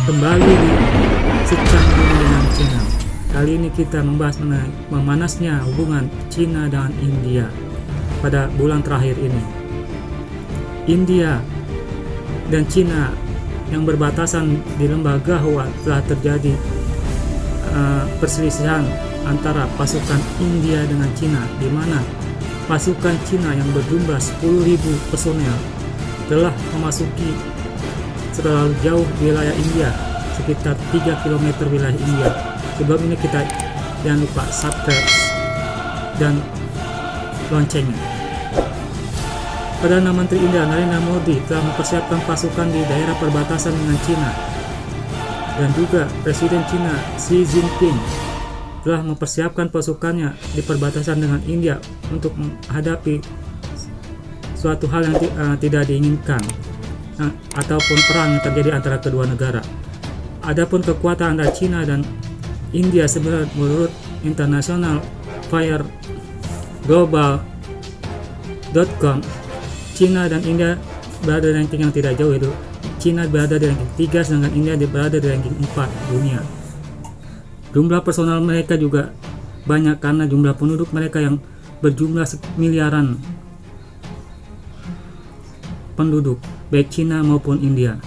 Kembali di Secang Dunia dengan China. Kali ini kita membahas mengenai memanasnya hubungan China dengan India pada bulan terakhir ini. India dan China yang berbatasan di lembah Gahwa telah terjadi perselisihan antara pasukan India dengan China, di mana pasukan China yang berjumlah 10.000 personel telah memasuki terlalu jauh wilayah India, sekitar 3 km wilayah India. Sebelum ini kita jangan lupa subscribe dan loncengnya. Perdana Menteri India Narendra Modi telah mempersiapkan pasukan di daerah perbatasan dengan China, dan juga Presiden China Xi Jinping telah mempersiapkan pasukannya di perbatasan dengan India untuk menghadapi suatu hal yang tidak diinginkan, ataupun perang yang terjadi antara kedua negara. Adapun kekuatan antara China dan India sebenarnya menurut International Fire Global.com, China dan India berada di ranking yang tidak jauh, itu China berada di ranking 3 sedangkan India berada di ranking 4 dunia. Jumlah personal mereka juga banyak karena jumlah penduduk mereka yang berjumlah miliaran penduduk, baik China maupun India.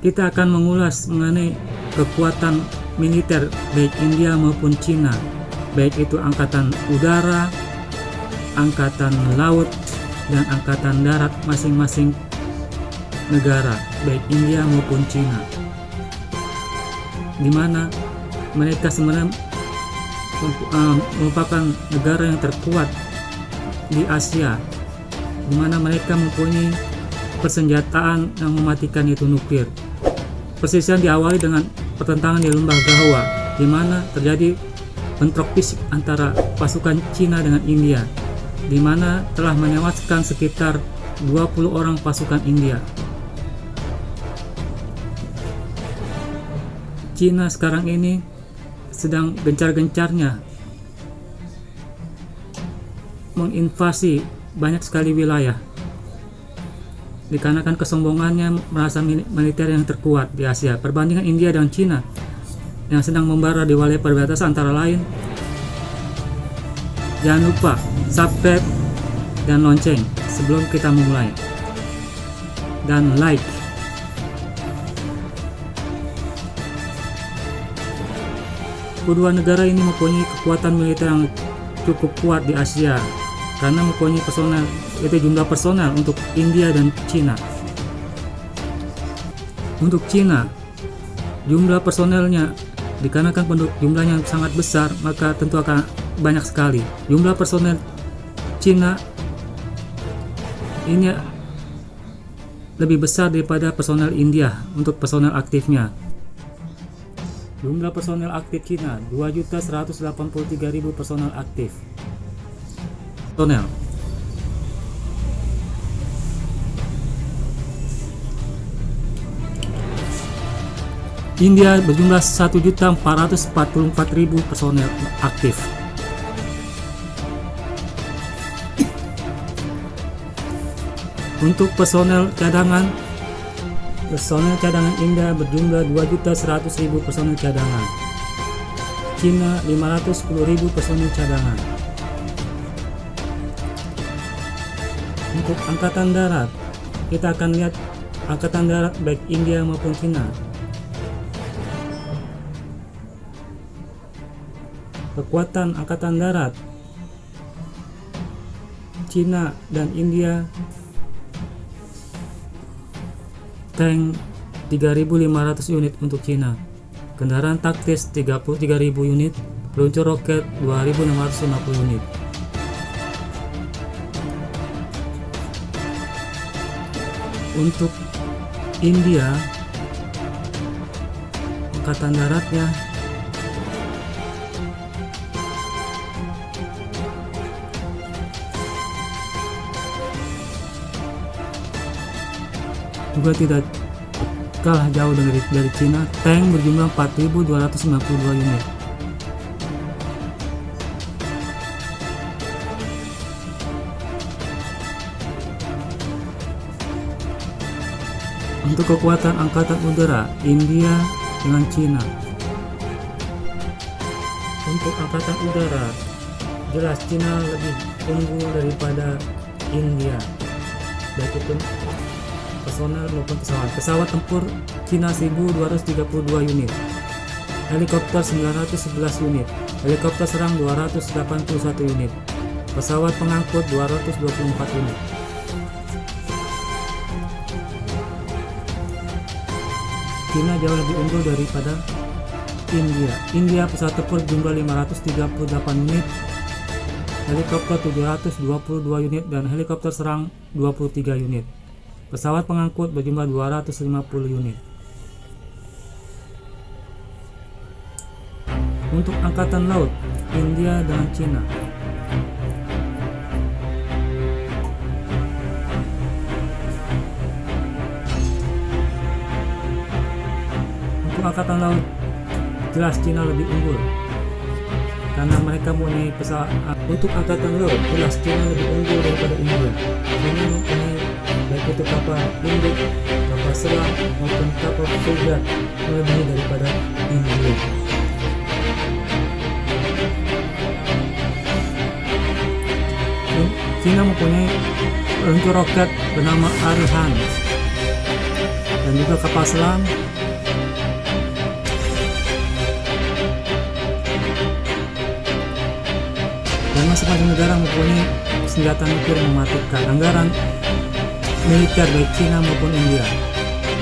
Kita akan mengulas mengenai kekuatan militer baik India maupun China, baik itu angkatan udara, angkatan laut, dan angkatan darat masing-masing negara, baik India maupun China, di mana mereka sebenarnya merupakan negara yang terkuat di Asia, di mana mereka mempunyai persenjataan yang mematikan, yaitu nuklir. Perselisihan diawali dengan pertentangan di lembah Gahwa, di mana terjadi bentrok fisik antara pasukan China dengan India, di mana telah menewaskan sekitar 20 orang pasukan India. China sekarang ini sedang gencar-gencarnya menginvasi banyak sekali wilayah, dikarenakan kesombongannya merasa militer yang terkuat di Asia. Perbandingan India dan China yang sedang membara di wilayah perbatasan antara lain. Jangan lupa subscribe dan lonceng sebelum kita memulai, dan like. Kedua negara ini mempunyai kekuatan militer yang cukup kuat di Asia karena mempunyai personel, itu jumlah personel untuk India dan China. Untuk China, jumlah personelnya dikarenakan penduduk jumlahnya sangat besar, maka tentu akan banyak sekali. Jumlah personel China ini lebih besar daripada personel India untuk personel aktifnya. Jumlah personel aktif China 2.183.000 personel aktif. Personel India berjumlah 1.444.000 personel aktif. Untuk personel cadangan India berjumlah 2.100.000 personel cadangan. China 510.000 personel cadangan. Untuk angkatan darat, kita akan lihat angkatan darat baik India maupun China. Kekuatan angkatan darat China dan India: tank 3.500 unit untuk China, kendaraan taktis 33.000 unit, peluncur roket 2.650 unit. Untuk India, angkatan daratnya juga tidak kalah jauh dari China. Tank berjumlah 4.292 unit. Untuk kekuatan angkatan udara India dengan Cina. Untuk angkatan udara, jelas Cina lebih unggul daripada India, baik itu personel maupun pesawat. Pesawat tempur Cina 1232 unit, helikopter 911 unit, helikopter serang 281 unit, pesawat pengangkut 224 unit. Cina jauh lebih unggul daripada India. India pesawat tempur jumlah 538 unit, helikopter 722 unit, dan helikopter serang 23 unit. Pesawat pengangkut berjumlah 250 unit. Untuk angkatan laut India dengan Cina. Untuk angkatan laut, jelas Cina lebih unggul karena mereka mempunyai pesawat. Untuk angkatan laut, jelas Cina lebih unggul daripada India. Cina mempunyai baik itu kapal induk, kapal selam maupun kapal frigat melebihi daripada India. Cina mempunyai peluncur roket bernama Arihant dan juga kapal selam dan masing-masing negara mempunyai senjata nuklir mematikan. Anggaran militer baik Cina maupun India,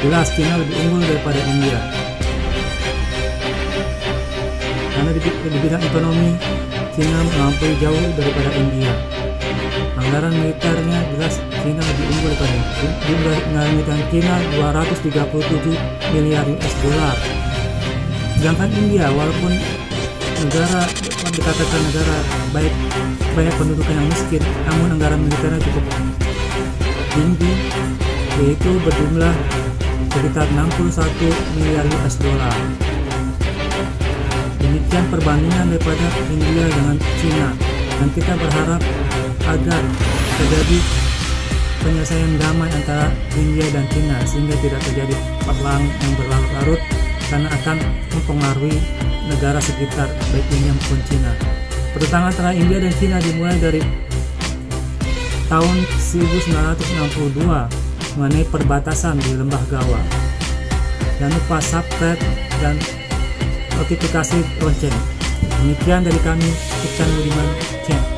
jelas Cina lebih unggul daripada India karena di bidang ekonomi Cina melampaui jauh daripada India. Anggaran militernya jelas Cina lebih unggul daripada India. Jumlah anggaran militer Cina 237 miliar US dollar. Sedangkan India walaupun negara dikatakan negara baik banyak penduduknya yang miskin, namun anggaran militernya cukup tinggi, yaitu berjumlah sekitar 61 miliar US dollar. Demikian perbandingan daripada India dengan Cina, dan kita berharap agar terjadi penyelesaian damai antara India dan Cina sehingga tidak terjadi perang yang berlarut-larut karena akan mempengaruhi negara sekitar baik India maupun Cina. Pertentangan antara India dan Cina dimulai dari tahun 1962 mengenai perbatasan di Lembah Gawa. Jangan lupa subscribe dan notifikasi lonceng. Demikian dari kami, Iksan Budiman Channel.